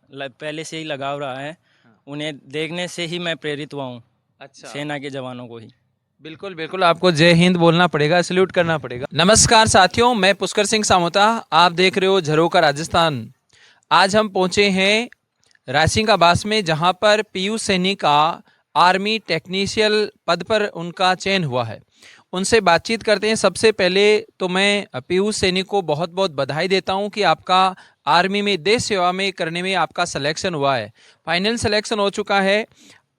पहले से ही लगाव रहा है। हाँ। उन्हें देखने से ही मैं प्रेरित हुआ हूँ, अच्छा, सेना के जवानों को ही। बिल्कुल बिल्कुल, आपको जय हिंद बोलना पड़ेगा, सल्यूट करना पड़ेगा। नमस्कार साथियों, मैं पुष्कर सिंह सामोता, आप देख रहे हो झरोका राजस्थान। आज हम पहुंचे हैं रायसिंह का बास में, जहां पर पीयू सैनी का आर्मी टेक्नीशियन पद पर उनका चयन हुआ है। उनसे बातचीत करते हैं। सबसे पहले तो मैं पीयूष सैनी को बहुत बहुत बधाई देता हूं कि आपका आर्मी में देश सेवा में करने में आपका सिलेक्शन हुआ है, फाइनल सिलेक्शन हो चुका है।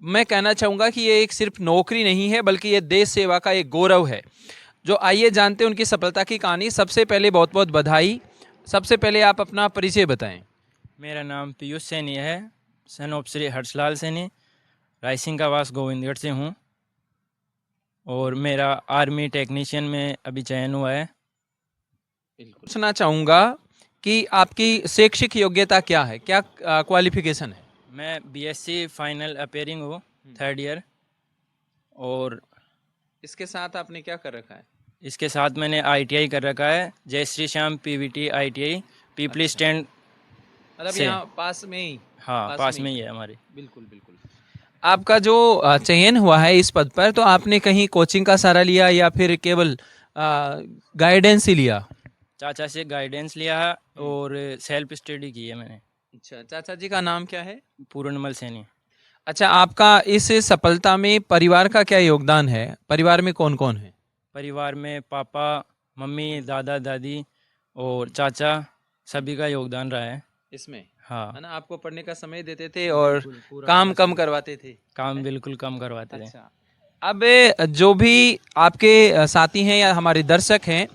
मैं कहना चाहूँगा कि ये एक सिर्फ नौकरी नहीं है, बल्कि ये देश सेवा का एक गौरव है। जो आइए जानते हैं उनकी सफलता की कहानी। सबसे पहले बहुत बहुत बधाई। सबसे पहले आप अपना परिचय बताएं। मेरा नाम पीयूष सैनी है, सन ऑफ श्री हर्षलाल सैनी, रायसिंह का वास गोविंदगढ़ से हूँ और मेरा आर्मी टेक्नीशियन में अभी चयन हुआ है। पूछना चाहूँगा कि आपकी शैक्षिक योग्यता क्या है, क्या क्वालिफिकेशन है? मैं बीएससी फाइनल अपेयरिंग हूँ, थर्ड ईयर। और इसके साथ आपने क्या कर रखा है? इसके साथ मैंने आईटीआई कर रखा है, जय श्री श्याम पीवीटी आईटीआई, पीपली अच्छा, स्टैंड मतलब से। यहाँ पास में ही? हाँ, पास में ही है हमारे। बिल्कुल बिल्कुल। आपका जो चयन हुआ है इस पद पर, तो आपने कहीं कोचिंग का सहारा लिया या फिर केवल गाइडेंस ही लिया? चाचा से गाइडेंस लिया है और सेल्फ स्टडी की है मैंने। अच्छा, चाचा जी का नाम क्या है? पूर्णमल सैनी। अच्छा, आपका इस सफलता में परिवार का क्या योगदान है? परिवार में कौन कौन है? परिवार में पापा, मम्मी, दादा दादी और चाचा, सभी का योगदान रहा है इसमें हाँ। है ना, आपको पढ़ने का समय देते थे और बिल्कुल, पूरा काम पूरा कम समय। करवाते थे? काम बिल्कुल कम करवाते थे। अच्छा, अब जो भी आपके साथी हैं या हमारे दर्शक हैं,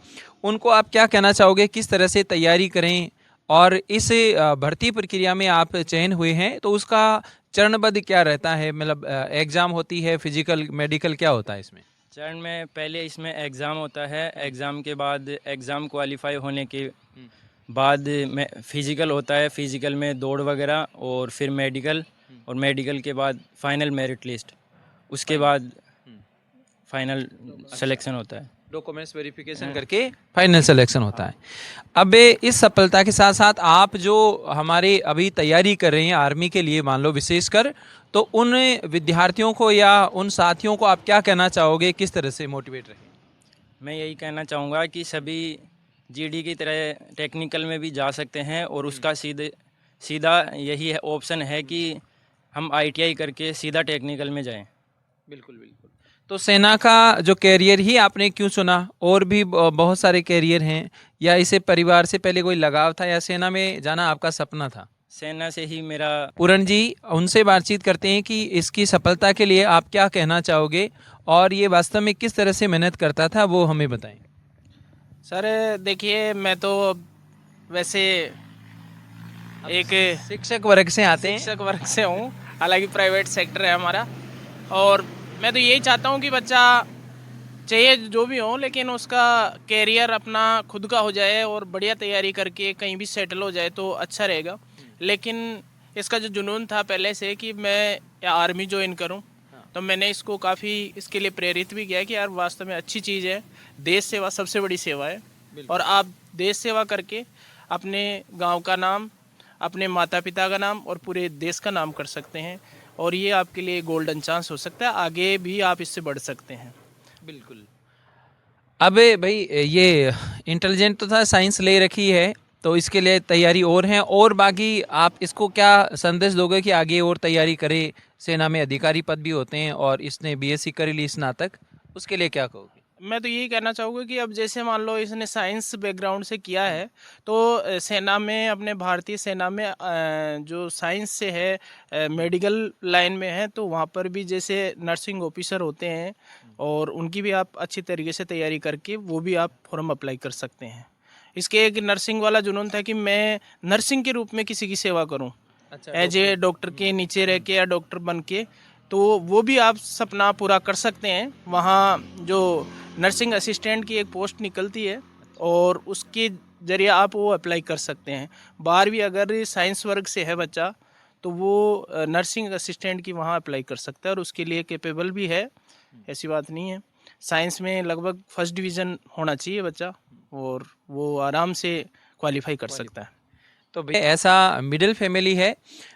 उनको आप क्या कहना चाहोगे, किस तरह से तैयारी करें? और इस भर्ती प्रक्रिया में आप चयन हुए हैं, तो उसका चरणबद्ध क्या रहता है? मतलब एग्जाम होती है, फिजिकल, मेडिकल, क्या होता है इसमें? चरण में पहले इसमें एग्ज़ाम होता है, एग्ज़ाम के बाद एग्ज़ाम क्वालिफाई होने के बाद में फिज़िकल होता है, फिज़िकल में दौड़ वगैरह और फिर मेडिकल, और मेडिकल के बाद फाइनल मेरिट लिस्ट, उसके बाद फाइनल सिलेक्शन होता है। डॉक्यूमेंट्स वेरिफिकेशन करके फाइनल सिलेक्शन होता है। अब इस सफलता के साथ साथ आप जो हमारे अभी तैयारी कर रहे हैं आर्मी के लिए, मान लो विशेषकर, तो उन विद्यार्थियों को या उन साथियों को आप क्या कहना चाहोगे, किस तरह से मोटिवेट रहे? मैं यही कहना चाहूँगा कि सभी जीडी की तरह टेक्निकल में भी जा सकते हैं और उसका सीधा यही है ऑप्शन है कि हम आईटीआई करके सीधा टेक्निकल में जाएं। बिल्कुल बिल्कुल। तो सेना का जो कैरियर ही आपने क्यों चुना? और भी बहुत सारे कैरियर हैं, या इसे परिवार से पहले कोई लगाव था, या सेना में जाना आपका सपना था? सेना से ही मेरा। पूरन जी, उनसे बातचीत करते हैं कि इसकी सफलता के लिए आप क्या कहना चाहोगे, और ये वास्तव में किस तरह से मेहनत करता था, वो हमें बताएं। सर देखिए, मैं तो वैसे एक शिक्षक वर्ग से आते हैं। शिक्षक वर्ग से हूँ, हालांकि प्राइवेट सेक्टर है हमारा। और मैं तो यही चाहता हूँ कि बच्चा चाहिए जो भी हो, लेकिन उसका कैरियर अपना खुद का हो जाए और बढ़िया तैयारी करके कहीं भी सेटल हो जाए तो अच्छा रहेगा। लेकिन इसका जो जुनून था पहले से कि मैं आर्मी ज्वाइन करूं, तो मैंने इसको काफ़ी इसके लिए प्रेरित भी किया कि यार वास्तव में अच्छी चीज़ है, देश सेवा सबसे बड़ी सेवा है। और आप देश सेवा करके अपने गांव का नाम, अपने माता पिता का नाम और पूरे देश का नाम कर सकते हैं, और ये आपके लिए गोल्डन चांस हो सकता है, आगे भी आप इससे बढ़ सकते हैं। बिल्कुल। अब भाई, ये इंटेलिजेंट तो था, साइंस ले रखी है, तो इसके लिए तैयारी और है, और बाकी आप इसको क्या संदेश दोगे कि आगे और तैयारी करे? सेना में अधिकारी पद भी होते हैं, और इसने बीएससी कर ली स्नातक, उसके लिए क्या कहोगे? मैं तो यही कहना चाहूँगा कि अब जैसे मान लो इसने साइंस बैकग्राउंड से किया है, तो सेना में, अपने भारतीय सेना में जो साइंस से है, मेडिकल लाइन में है, तो वहाँ पर भी जैसे नर्सिंग ऑफिसर होते हैं, और उनकी भी आप अच्छी तरीके से तैयारी करके वो भी आप फॉर्म अप्लाई कर सकते हैं। इसके एक नर्सिंग वाला जुनून था कि मैं नर्सिंग के रूप में किसी की सेवा करूँ, अच्छा, एज ए डॉक्टर के नीचे रह के या डॉक्टर बन के, तो वो भी आप सपना पूरा कर सकते हैं। वहाँ जो नर्सिंग असिस्टेंट की एक पोस्ट निकलती है, और उसके ज़रिए आप वो अप्लाई कर सकते हैं। 12वीं अगर साइंस वर्ग से है बच्चा, तो वो नर्सिंग असिस्टेंट की वहाँ अप्लाई कर सकता है, और उसके लिए कैपेबल भी है, ऐसी बात नहीं है। साइंस में लगभग फर्स्ट डिवीज़न होना चाहिए बच्चा, और वो आराम से क्वालिफाई कर सकता है। तो ऐसा मिडिल फैमिली है।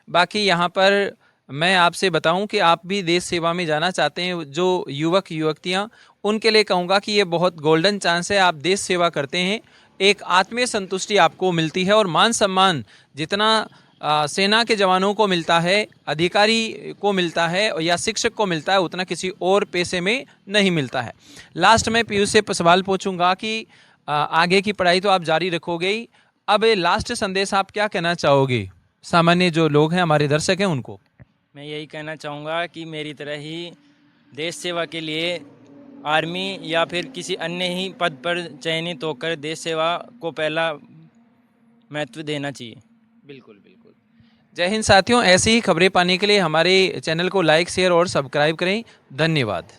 बाकी यहाँ पर मैं आपसे बताऊं कि आप भी देश सेवा में जाना चाहते हैं, जो युवक युवतियाँ, उनके लिए कहूँगा कि ये बहुत गोल्डन चांस है। आप देश सेवा करते हैं, एक आत्मीय संतुष्टि आपको मिलती है और मान सम्मान जितना सेना के जवानों को मिलता है, अधिकारी को मिलता है या शिक्षक को मिलता है, उतना किसी और पेशे में नहीं मिलता है। लास्ट में पीयूष से सवाल पूछूंगा कि आगे की पढ़ाई तो आप जारी रखोगे ही, अब लास्ट संदेश आप क्या कहना चाहोगे सामान्य जो लोग हैं, हमारे दर्शक हैं, उनको? मैं यही कहना चाहूँगा कि मेरी तरह ही देश सेवा के लिए आर्मी या फिर किसी अन्य ही पद पर चयनित होकर देश सेवा को पहला महत्व देना चाहिए। बिल्कुल बिल्कुल। जय हिंद साथियों, ऐसी ही खबरें पाने के लिए हमारे चैनल को लाइक, शेयर और सब्सक्राइब करें। धन्यवाद।